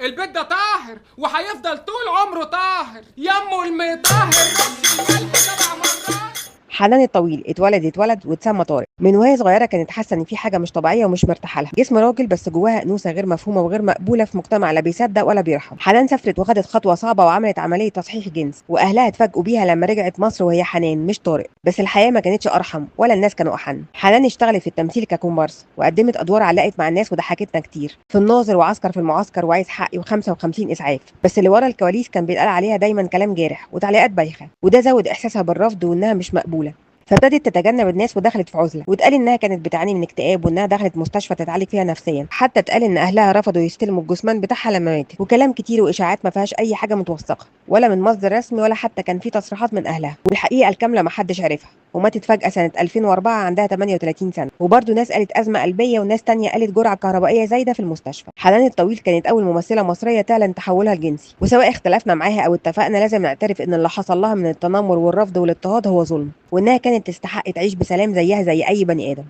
البيت ده طاهر وهيفضل طول عمره طاهر. يمه المطهر رش الملح 7 مرات. حنان الطويل اتولد واتسمى طارق. من وهي صغيره كانت حاسه ان في حاجه مش طبيعيه ومش مرتاحه لها، جسم راجل بس جواها انوثه غير مفهومه وغير مقبوله في مجتمع لا بيصدق ولا بيرحم. حنان سافرت وخدت خطوه صعبه وعملت عمليه تصحيح جنس، واهلها اتفاجئوا بيها لما رجعت مصر وهي حنان مش طارق. بس الحياه ما كانتش ارحم ولا الناس كانوا احن. حنان اشتغلت في التمثيل ككومبارس وقدمت ادوار علقت مع الناس وضحكتنا كتير، في الناظر وعسكر في المعسكر وعايز حقي و55 اسعاف. بس اللي ورا الكواليس كان بيتقال عليها دايما كلام جارح وتعليقات بايخه، وده زود احساسها بالرفض وانها مش مقبوله. فابتدت تتجنب الناس ودخلت في عزله، واتقال انها كانت بتعاني من اكتئاب وانها دخلت مستشفى تتعالج فيها نفسيا. حتى اتقال ان اهلها رفضوا يستلموا الجثمان بتاعها لما ماتت، وكلام كتير واشاعات ما فيهاش اي حاجه متوثقه ولا من مصدر رسمي ولا حتى كان في تصريحات من اهلها، والحقيقه الكامله ما حدش عرفها. وماتت فجاه سنه 2004 عندها 38 سنه، وبرده ناس قالت ازمه قلبيه وناس تانية قالت جرعه كهربائيه زايده في المستشفى. حنان الطويل كانت اول ممثله مصريه تعلن تحولها الجنسي، وسواء اختلفنا معاها او اتفقنا لازم نعترف ان اللي حصل لها من التنمر والرفض والاضطهاد هو ظلم، وانها كانت تستحق تعيش بسلام زيها زي اي بني ادم.